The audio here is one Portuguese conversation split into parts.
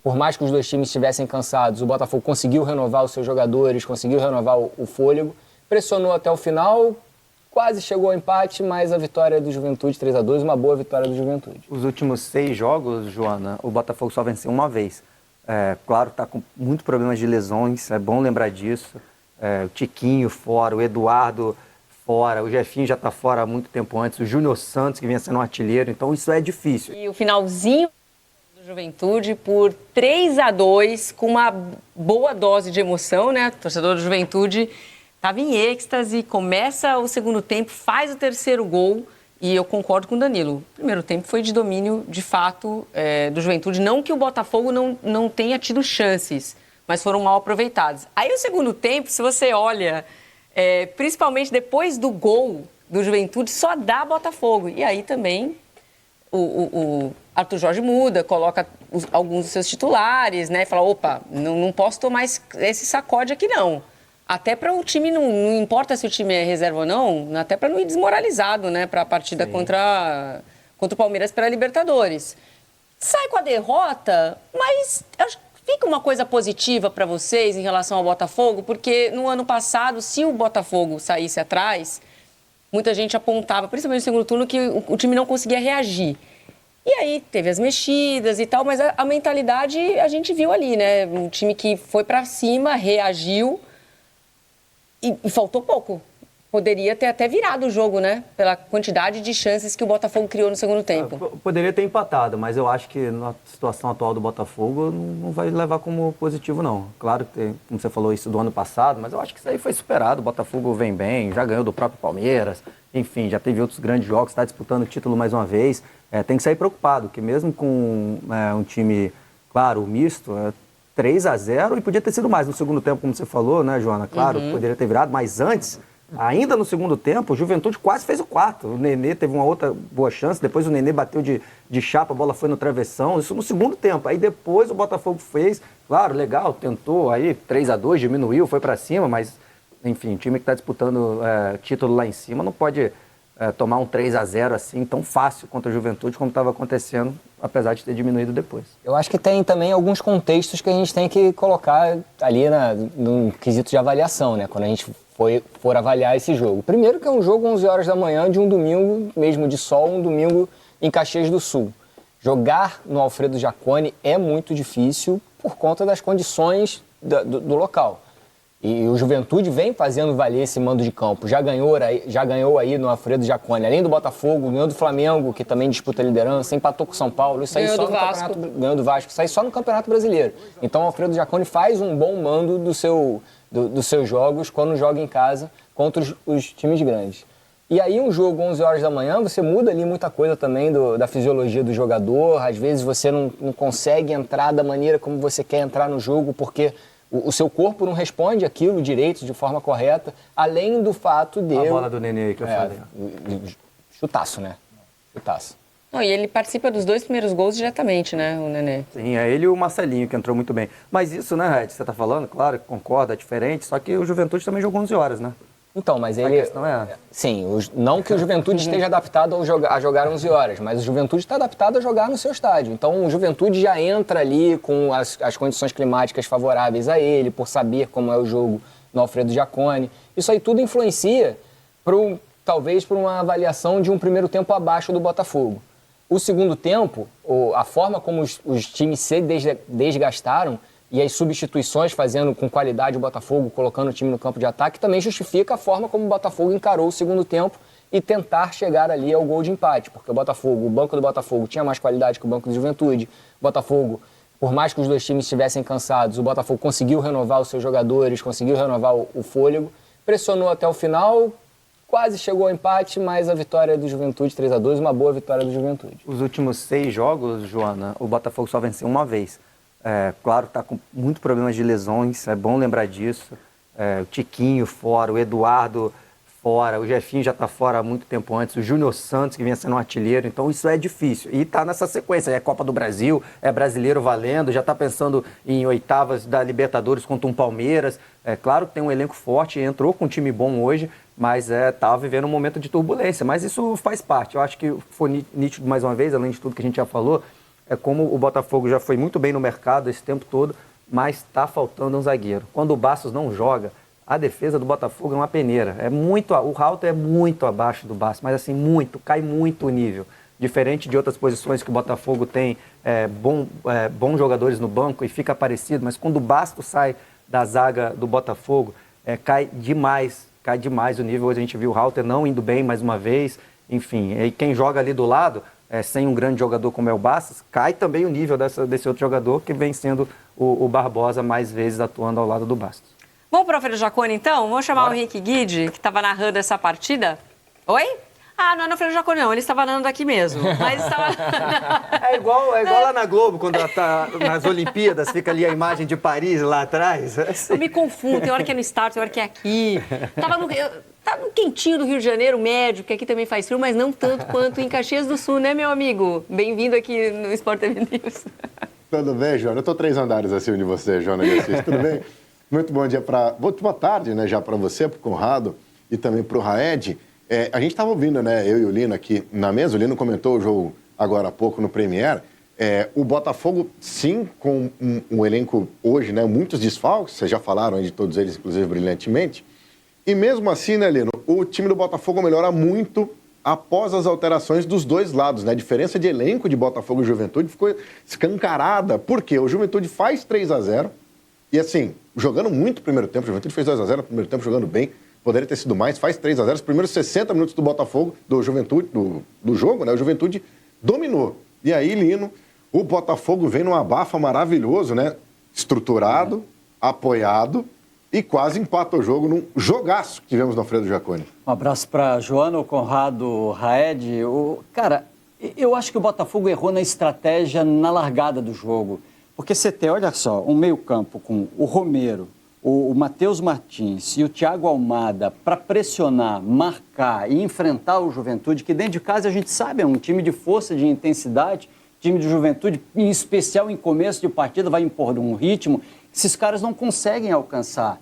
Por mais que os dois times estivessem cansados, o Botafogo conseguiu renovar os seus jogadores, conseguiu renovar o fôlego, pressionou até o final, quase chegou ao empate, mas a vitória do Juventude 3-2, uma boa vitória do Juventude. Os últimos 6 jogos, Joana, o Botafogo só venceu uma vez. Claro, está com muitos problemas de lesões, é bom lembrar disso. O Tiquinho fora, o Eduardo fora, o Jefinho já está fora há muito tempo antes, o Júnior Santos, que vinha sendo um artilheiro, então isso é difícil. E o finalzinho do Juventude por 3-2, com uma boa dose de emoção, né? O torcedor do Juventude estava em êxtase, começa o segundo tempo, faz o terceiro gol, e eu concordo com o Danilo. O primeiro tempo foi de domínio, de fato, do Juventude. Não que o Botafogo não tenha tido chances, mas foram mal aproveitadas. Aí o segundo tempo, se você olha, principalmente depois do gol do Juventude, só dá Botafogo. E aí também o Arthur Jorge muda, coloca alguns dos seus titulares, né? Fala, opa, não posso tomar esse sacode aqui não. Até para o time, não importa se o time é reserva ou não, até para não ir desmoralizado, né? Para a partida contra o Palmeiras pela Libertadores. Sai com a derrota, mas acho que fica uma coisa positiva para vocês em relação ao Botafogo, porque no ano passado, se o Botafogo saísse atrás, muita gente apontava, principalmente no segundo turno, que o time não conseguia reagir. E aí teve as mexidas e tal, mas a mentalidade a gente viu ali, né? Um time que foi para cima, reagiu. E faltou pouco. Poderia ter até virado o jogo, né? Pela quantidade de chances que o Botafogo criou no segundo tempo. Poderia ter empatado, mas eu acho que na situação atual do Botafogo não vai levar como positivo, não. Claro que, como você falou isso do ano passado, mas eu acho que isso aí foi superado. O Botafogo vem bem, já ganhou do próprio Palmeiras, enfim, já teve outros grandes jogos, está disputando o título mais uma vez. Tem que sair preocupado, que mesmo com um time, claro, misto, 3-0 e podia ter sido mais no segundo tempo, como você falou, né, Joana? Claro, poderia ter virado, mas antes, ainda no segundo tempo, o Juventude quase fez o 4. O Nenê teve uma outra boa chance, depois o Nenê bateu de chapa, a bola foi no travessão, isso no segundo tempo. Aí depois o Botafogo fez, claro, legal, tentou aí 3-2, diminuiu, foi para cima, mas, enfim, o time que está disputando título lá em cima não pode tomar um 3-0 assim tão fácil contra a Juventude como estava acontecendo, apesar de ter diminuído depois. Eu acho que tem também alguns contextos que a gente tem que colocar ali no quesito de avaliação, né? Quando a gente for avaliar esse jogo. Primeiro que é um jogo 11 horas da manhã de um domingo, mesmo de sol, um domingo em Caxias do Sul. Jogar no Alfredo Jaconi é muito difícil por conta das condições do local. E o Juventude vem fazendo valer esse mando de campo. Já ganhou aí no Alfredo Jaconi. Além do Botafogo, ganhou do Flamengo, que também disputa a liderança, empatou com o São Paulo. Isso aí ganhou só do no Vasco. Ganhou do Vasco. Isso aí só no Campeonato Brasileiro. Então o Alfredo Jaconi faz um bom mando dos seus jogos quando joga em casa contra os times grandes. E aí um jogo 11 horas da manhã, você muda ali muita coisa também da fisiologia do jogador. Às vezes você não consegue entrar da maneira como você quer entrar no jogo, porque o seu corpo não responde aquilo direito, de forma correta, além do fato de... A bola do Nenê aí que eu falei. Chutaço, né? Chutaço. Não, e ele participa dos 2 primeiros gols diretamente, né, o Nenê? Sim, é ele e o Marcelinho, que entrou muito bem. Mas isso, né, Red, você tá falando, claro, concorda, é diferente, só que o Juventude também jogou 11 horas, né? Então, mas ele... A questão é... Sim, não que o Juventude esteja adaptado a jogar 11 horas, mas o Juventude está adaptado a jogar no seu estádio. Então, o Juventude já entra ali com as condições climáticas favoráveis a ele, por saber como é o jogo no Alfredo Jaconi. Isso aí tudo influencia, talvez, por uma avaliação de um primeiro tempo abaixo do Botafogo. O segundo tempo, a forma como os times se desgastaram, e as substituições fazendo com qualidade o Botafogo, colocando o time no campo de ataque, também justifica a forma como o Botafogo encarou o segundo tempo e tentar chegar ali ao gol de empate. Porque o banco do Botafogo tinha mais qualidade que o banco do Juventude. O Botafogo, por mais que os dois times estivessem cansados, o Botafogo conseguiu renovar os seus jogadores, conseguiu renovar o fôlego, pressionou até o final, quase chegou ao empate, mas a vitória do Juventude 3-2, uma boa vitória do Juventude. Os últimos 6 jogos, Joana, o Botafogo só venceu uma vez. Claro, está com muitos problemas de lesões, é bom lembrar disso. O Tiquinho fora, o Eduardo fora, o Jefinho já está fora há muito tempo antes, o Júnior Santos, que vinha sendo um artilheiro, então isso é difícil. E está nessa sequência, é Copa do Brasil, é brasileiro valendo, já está pensando em oitavas da Libertadores contra um Palmeiras. Claro que tem um elenco forte, entrou com um time bom hoje, mas está vivendo um momento de turbulência. Mas isso faz parte, eu acho que foi nítido mais uma vez, além de tudo que a gente já falou, é como o Botafogo já foi muito bem no mercado esse tempo todo, mas está faltando um zagueiro. Quando o Bastos não joga, a defesa do Botafogo é uma peneira. O Rauter é muito abaixo do Bastos, mas assim, cai muito o nível. Diferente de outras posições que o Botafogo tem bons jogadores no banco e fica parecido, mas quando o Bastos sai da zaga do Botafogo, cai demais o nível. Hoje a gente viu o Rauter não indo bem mais uma vez, enfim. E quem joga ali do lado, sem um grande jogador como é o Bastos, cai também o nível desse outro jogador que vem sendo o Barbosa mais vezes atuando ao lado do Bastos. Vamos para o Alfredo Jaconi, então? Vamos chamar o Henrique Guide, que estava narrando essa partida. Oi? Ah, não é no Alfredo Jaconi, não. Ele estava narrando aqui mesmo. Mas estava... É igual lá na Globo, quando ela tá nas Olimpíadas, fica ali a imagem de Paris lá atrás. Eu me confundo, tem hora que é no Start, tem hora que é aqui. Tava no quentinho do Rio de Janeiro, médio, que aqui também faz frio, mas não tanto quanto em Caxias do Sul, né, meu amigo? Bem-vindo aqui no Sport TV News. Tudo bem, Joana? Eu estou 3 andares acima de você, Joana Garcia. Tudo bem? Muito bom dia boa tarde, né, já para você, para o Conrado e também para o Raed. A gente estava ouvindo, né, eu e o Lino aqui na mesa, o Lino comentou o jogo agora há pouco no Premier. O Botafogo, sim, com um elenco hoje, né, muitos desfalques, vocês já falaram aí de todos eles, inclusive, brilhantemente. E mesmo assim, né, Lino, o time do Botafogo melhora muito após as alterações dos dois lados, né? A diferença de elenco de Botafogo e Juventude ficou escancarada. Por quê? O Juventude faz 3-0 e, assim, jogando muito no primeiro tempo. O Juventude fez 2-0 no primeiro tempo, jogando bem. Poderia ter sido mais, faz 3-0. Os primeiros 60 minutos do Botafogo, do Juventude, do jogo, né? O Juventude dominou. E aí, Lino, o Botafogo vem num abafa maravilhoso, né? Estruturado, apoiado e quase empata o jogo num jogaço que tivemos no Alfredo Jaconi. Um abraço para Joana, o Conrado, o Raed. Cara, eu acho que o Botafogo errou na estratégia na largada do jogo. Porque você tem, olha só, um meio-campo com o Romero, o Matheus Martins e o Thiago Almada para pressionar, marcar e enfrentar o Juventude, que dentro de casa a gente sabe, é um time de força, de intensidade, time de Juventude, em especial em começo de partida, vai impor um ritmo que esses caras não conseguem alcançar.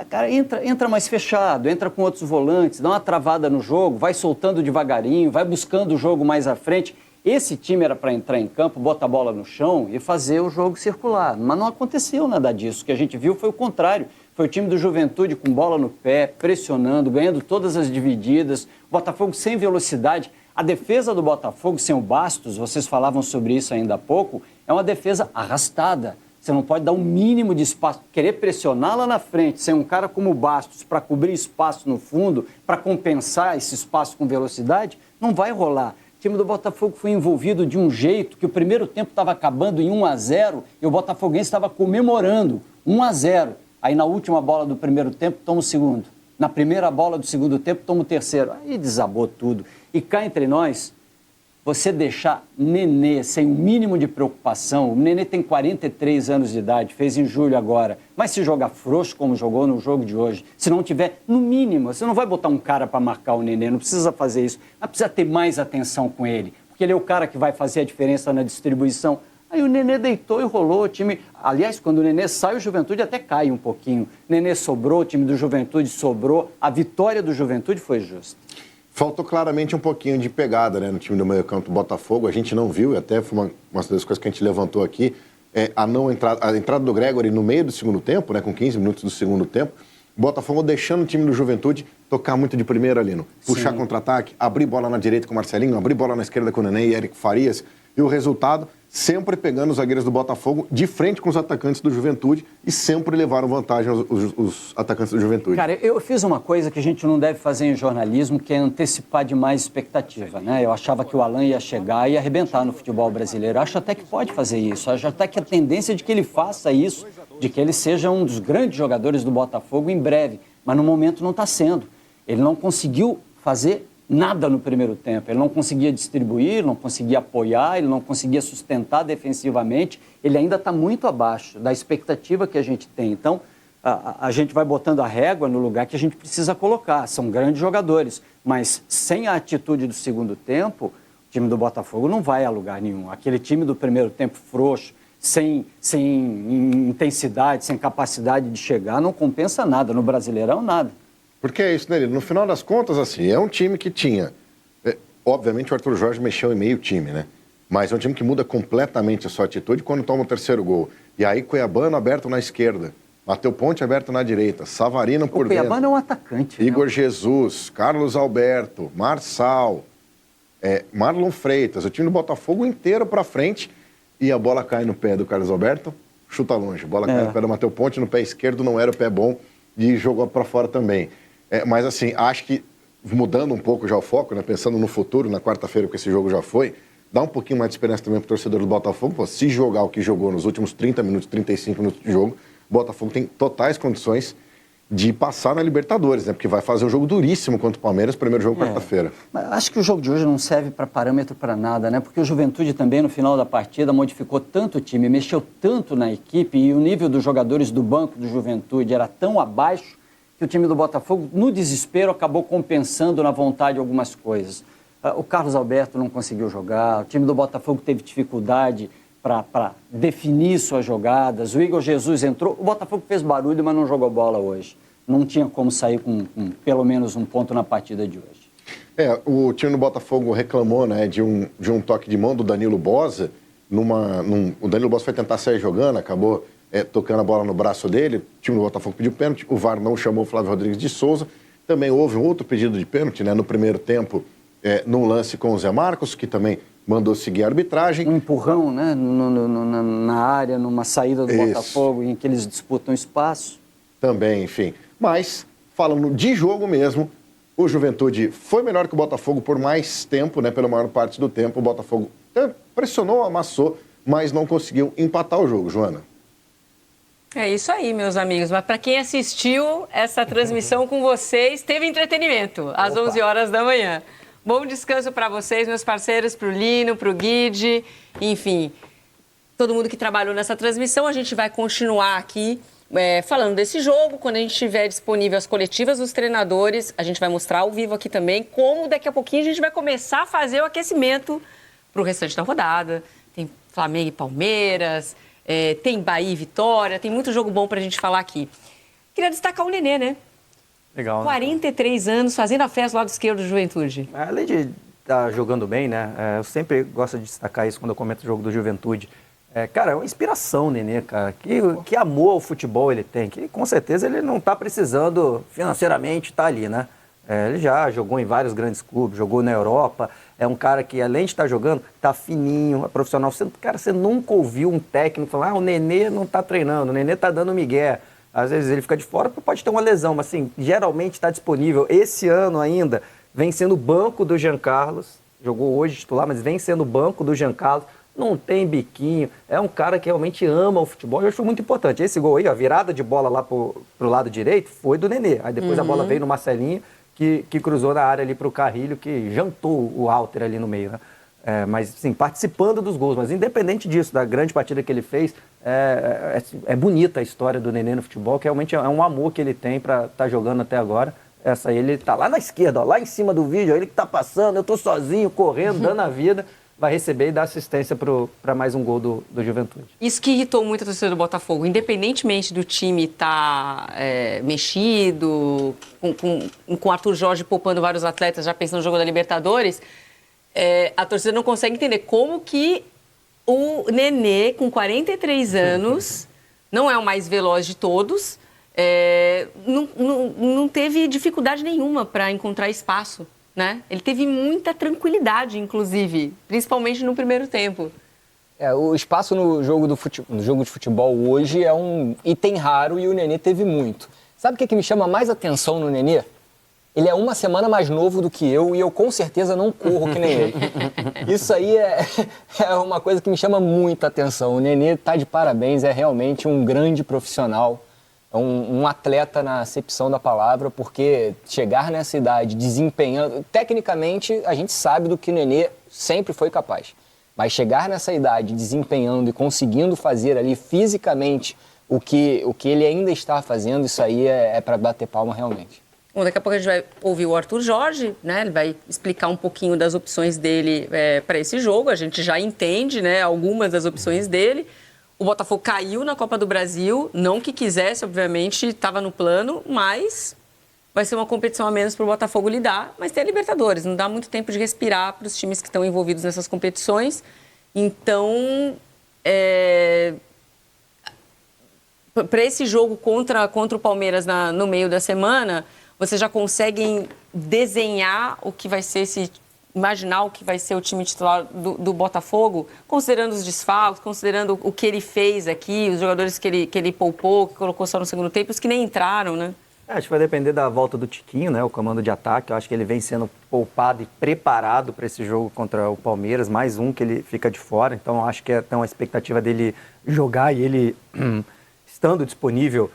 Cara, entra mais fechado, entra com outros volantes, dá uma travada no jogo, vai soltando devagarinho, vai buscando o jogo mais à frente. Esse time era para entrar em campo, botar a bola no chão e fazer o jogo circular. Mas não aconteceu nada disso. O que a gente viu foi o contrário. Foi o time do Juventude com bola no pé, pressionando, ganhando todas as divididas. Botafogo sem velocidade. A defesa do Botafogo sem o Bastos, vocês falavam sobre isso ainda há pouco, é uma defesa arrastada. Você não pode dar um mínimo de espaço, querer pressionar lá na frente, sem um cara como o Bastos para cobrir espaço no fundo, para compensar esse espaço com velocidade, não vai rolar. O time do Botafogo foi envolvido de um jeito que o primeiro tempo estava acabando em 1-0 e o Botafoguense estava comemorando 1-0. Aí na última bola do primeiro tempo toma o segundo. Na primeira bola do segundo tempo toma o terceiro. Aí desabou tudo. E cá entre nós, você deixar Nenê sem um mínimo de preocupação, o Nenê tem 43 anos de idade, fez em julho agora, mas se jogar frouxo como jogou no jogo de hoje, se não tiver, no mínimo, você não vai botar um cara para marcar o Nenê, não precisa fazer isso, mas precisa ter mais atenção com ele, porque ele é o cara que vai fazer a diferença na distribuição. Aí o Nenê deitou e rolou o time. Aliás, quando o Nenê sai, o Juventude até cai um pouquinho. O Nenê sobrou, o time do Juventude sobrou, a vitória do Juventude foi justa. Faltou claramente um pouquinho de pegada, né, no time do meio-campo do Botafogo. A gente não viu, e até foi uma das coisas que a gente levantou aqui, a entrada do Gregory no meio do segundo tempo, né, com 15 minutos do segundo tempo. O Botafogo deixando o time do Juventude tocar muito de primeira ali, no puxar contra-ataque, abrir bola na direita com o Marcelinho, abrir bola na esquerda com o Nenê e Eric Farias. E o resultado, sempre pegando os zagueiros do Botafogo de frente com os atacantes do Juventude e sempre levaram vantagem os atacantes do Juventude. Cara, eu fiz uma coisa que a gente não deve fazer em jornalismo, que é antecipar demais expectativa, né? Eu achava que o Alan ia chegar e arrebentar no futebol brasileiro. Eu acho até que pode fazer isso. Eu acho até que a tendência é de que ele faça isso, de que ele seja um dos grandes jogadores do Botafogo em breve. Mas no momento não está sendo. Ele não conseguiu fazer nada no primeiro tempo. Ele não conseguia distribuir, não conseguia apoiar, ele não conseguia sustentar defensivamente. Ele ainda está muito abaixo da expectativa que a gente tem. Então, a gente vai botando a régua no lugar que a gente precisa colocar. São grandes jogadores, mas sem a atitude do segundo tempo, o time do Botafogo não vai a lugar nenhum. Aquele time do primeiro tempo frouxo, sem intensidade, sem capacidade de chegar, não compensa nada. No Brasileirão, nada. Porque é isso, né, Lino? No final das contas, assim, é um time que tinha... obviamente o Arthur Jorge mexeu em meio time, né? mas é um time que muda completamente a sua atitude quando toma o terceiro gol. E aí, Cuiabano aberto na esquerda, Matheus Ponte aberto na direita, Savarino por dentro. O Cuiabano é um atacante. Igor né? Jesus, Carlos Alberto, Marçal, Marlon Freitas, o time do Botafogo inteiro para frente, e a bola cai no pé do Carlos Alberto, chuta longe. A bola cai no pé do Matheus Ponte, no pé esquerdo não era o pé bom e jogou para fora também. Mas assim, acho que mudando um pouco já o foco, né, pensando no futuro, na quarta-feira que esse jogo já foi, dá um pouquinho mais de esperança também para o torcedor do Botafogo. Pô, se jogar o que jogou nos últimos 30 minutos, 35 minutos de jogo, o Botafogo tem totais condições de passar na Libertadores, né? Porque vai fazer um jogo duríssimo contra o Palmeiras, primeiro jogo quarta-feira. Mas acho que o jogo de hoje não serve para parâmetro para nada, né? Porque o Juventude também, no final da partida, modificou tanto o time, mexeu tanto na equipe e o nível dos jogadores do banco do Juventude era tão abaixo que o time do Botafogo, no desespero, acabou compensando na vontade algumas coisas. O Carlos Alberto não conseguiu jogar, o time do Botafogo teve dificuldade para definir suas jogadas, o Igor Jesus entrou, o Botafogo fez barulho, mas não jogou bola hoje. Não tinha como sair com pelo menos um ponto na partida de hoje. O time do Botafogo reclamou, né, de um toque de mão do Danilo Boza. O Danilo Boza foi tentar sair jogando, acabou tocando a bola no braço dele. O time do Botafogo pediu pênalti, o VAR não chamou o Flávio Rodrigues de Souza. Também houve um outro pedido de pênalti, né, no primeiro tempo, num lance com o Zé Marcos, que também mandou seguir a arbitragem. Um empurrão, né, na área, numa saída do Botafogo, em que eles disputam espaço. Também, enfim. Mas, falando de jogo mesmo, o Juventude foi melhor que o Botafogo por mais tempo, né? Pela maior parte do tempo. O Botafogo pressionou, amassou, mas não conseguiu empatar o jogo, Joana. É isso aí, meus amigos. Mas para quem assistiu essa transmissão com vocês, teve entretenimento às 11 horas da manhã. Bom descanso para vocês, meus parceiros, para o Lino, para o Guide, enfim, todo mundo que trabalhou nessa transmissão. A gente vai continuar aqui falando desse jogo. Quando a gente tiver disponível as coletivas dos treinadores, a gente vai mostrar ao vivo aqui também como daqui a pouquinho a gente vai começar a fazer o aquecimento para o restante da rodada. Tem Flamengo e Palmeiras, tem Bahia e Vitória, tem muito jogo bom para a gente falar aqui. Queria destacar o Nenê, né? Legal, 43 anos, fazendo a festa do lado esquerdo do Juventude. Além de estar jogando bem, né? Eu sempre gosto de destacar isso quando eu comento o jogo do Juventude. Cara, é uma inspiração, Nenê, cara. Que amor ao futebol ele tem. Que com certeza ele não está precisando financeiramente estar ali, né? Ele já jogou em vários grandes clubes, jogou na Europa. É um cara que, além de estar jogando, está fininho, é profissional. Você nunca ouviu um técnico falar: o Nenê não está treinando, o Nenê está dando migué. Às vezes ele fica de fora porque pode ter uma lesão, mas assim, geralmente está disponível. Esse ano ainda vem sendo banco do Jean Carlos. Jogou hoje titular, mas vem sendo banco do Jean Carlos. Não tem biquinho, é um cara que realmente ama o futebol. Eu acho muito importante. Esse gol aí, a virada de bola lá pro lado direito, foi do Nenê. Aí depois a bola veio no Marcelinho, que cruzou na área ali pro Carrilho, que jantou o Alter ali no meio, né? Mas, sim, participando dos gols. Mas independente disso, da grande partida que ele fez, é bonita a história do Nenê no futebol, que realmente é um amor que ele tem para estar jogando até agora. Essa aí, ele tá lá na esquerda, ó, lá em cima do vídeo, ó, ele que tá passando, eu tô sozinho, correndo, dando a vida. Vai receber e dar assistência para mais um gol do Juventude. Isso que irritou muito a torcida do Botafogo. Independentemente do time estar mexido, com o Arthur Jorge poupando vários atletas, já pensando no jogo da Libertadores, a torcida não consegue entender como que o Nenê, com 43 anos, não é o mais veloz de todos, não teve dificuldade nenhuma para encontrar espaço. Né? Ele teve muita tranquilidade, inclusive, principalmente no primeiro tempo. O espaço no jogo de futebol hoje é um item raro e o Nenê teve muito. Sabe o que me chama mais atenção no Nenê? Ele é uma semana mais novo do que eu e eu com certeza não corro que nem ele. Isso aí é uma coisa que me chama muita atenção. O Nenê está de parabéns, é realmente um grande profissional. É um atleta na acepção da palavra, porque chegar nessa idade desempenhando... Tecnicamente, a gente sabe do que o Nenê sempre foi capaz. Mas chegar nessa idade desempenhando e conseguindo fazer ali fisicamente o que ele ainda está fazendo, isso aí é para bater palma realmente. Bom, daqui a pouco a gente vai ouvir o Arthur Jorge, né? Ele vai explicar um pouquinho das opções dele para esse jogo. A gente já entende, né, algumas das opções dele. O Botafogo caiu na Copa do Brasil, não que quisesse, obviamente, estava no plano, mas vai ser uma competição a menos para o Botafogo lidar. Mas tem a Libertadores, não dá muito tempo de respirar para os times que estão envolvidos nessas competições. Então, para esse jogo contra o Palmeiras no meio da semana, vocês já conseguem desenhar o que vai ser imaginar o que vai ser o time titular do Botafogo, considerando os desfalques, considerando o que ele fez aqui, os jogadores que ele poupou, que colocou só no segundo tempo, os que nem entraram, né? Acho que vai depender da volta do Tiquinho, né? O comando de ataque. Eu acho que ele vem sendo poupado e preparado para esse jogo contra o Palmeiras. Mais um que ele fica de fora. Então, acho que tem uma expectativa dele jogar e ele, estando disponível,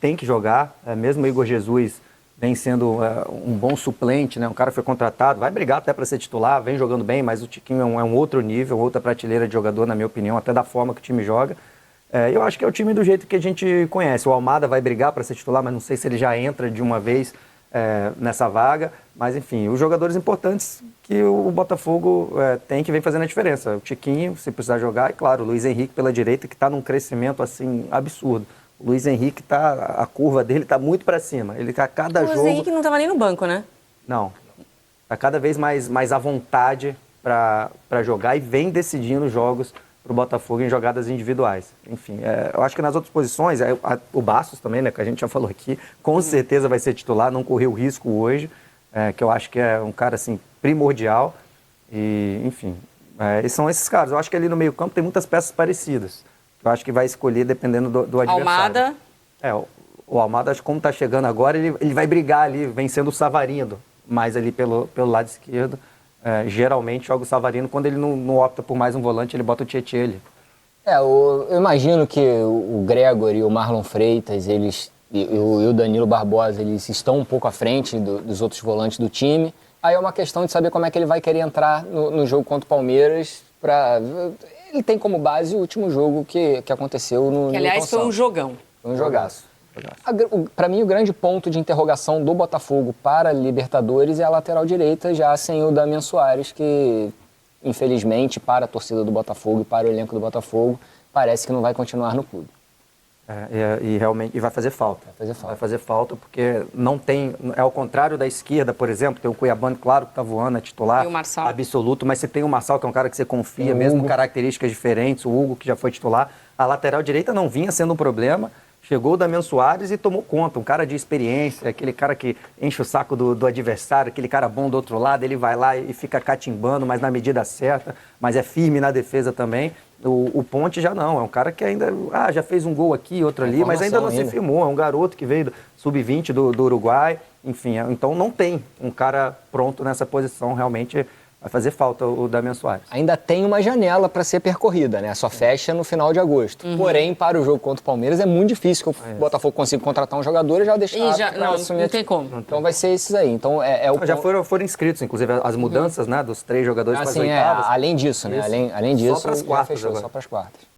tem que jogar. Mesmo o Igor Jesus vem sendo um bom suplente, né? Um cara foi contratado, vai brigar até para ser titular, vem jogando bem, mas o Tiquinho é um outro nível, outra prateleira de jogador, na minha opinião, até da forma que o time joga. Eu acho que é o time do jeito que a gente conhece. O Almada vai brigar para ser titular, mas não sei se ele já entra de uma vez nessa vaga. Mas, enfim, os jogadores importantes que o Botafogo tem que vem fazendo a diferença. O Tiquinho, se precisar jogar, e claro, o Luiz Henrique pela direita, que está num crescimento assim absurdo. O Luiz Henrique, a curva dele está muito para cima. Ele está cada jogo... O Luiz Henrique não estava nem no banco, né? Não. Está cada vez mais à vontade para jogar e vem decidindo jogos para o Botafogo em jogadas individuais. Enfim, eu acho que nas outras posições, o Bastos também, né, que a gente já falou aqui, com certeza vai ser titular, não correu risco hoje, que eu acho que é um cara assim, primordial. E, enfim, e são esses caras. Eu acho que ali no meio campo tem muitas peças parecidas. Eu acho que vai escolher dependendo do adversário. Almada. O Almada, acho que como está chegando agora, ele vai brigar ali, vencendo o Savarino, mais ali pelo lado esquerdo. Geralmente joga o Savarino, quando ele não opta por mais um volante, ele bota o Tietê ali. Eu imagino que o Gregory, o Marlon Freitas, e o Danilo Barbosa, eles estão um pouco à frente dos outros volantes do time. Aí é uma questão de saber como é que ele vai querer entrar no jogo contra o Palmeiras. Ele tem como base o último jogo que aconteceu no Que, aliás, foi um jogão. Foi um jogaço. Para mim, o grande ponto de interrogação do Botafogo para a Libertadores é a lateral direita, já sem o Damian Soares, que, infelizmente, para a torcida do Botafogo e para o elenco do Botafogo, parece que não vai continuar no clube. E realmente vai fazer falta. Vai fazer falta porque não tem... É ao contrário da esquerda, por exemplo, tem o Cuiabano, claro que está voando, é titular e o Marçal. Absoluto, mas você tem o Marçal, que é um cara que você confia, mesmo com características diferentes, o Hugo, que já foi titular. A lateral direita não vinha sendo um problema. Chegou o Damian Soares e tomou conta, um cara de experiência, aquele cara que enche o saco do adversário, aquele cara bom do outro lado, ele vai lá e fica catimbando, mas na medida certa, mas é firme na defesa também. O Ponte já não, é um cara que ainda já fez um gol aqui, outro ali, mas ainda não se firmou, é um garoto que veio do sub-20 do Uruguai, enfim, então não tem um cara pronto nessa posição, realmente vai fazer falta o Damian Soares. Ainda tem uma janela para ser percorrida, né? Só fecha no final de agosto. Porém, para o jogo contra o Palmeiras é muito difícil que o Botafogo consiga contratar um jogador e já deixar... Não tem como. Então vai ser esses aí. Então, já foram inscritos, inclusive, as mudanças, né, dos 3 jogadores para as oitavas. Além disso, né? Além disso, só para as quartas fechou, agora. só para as quartas.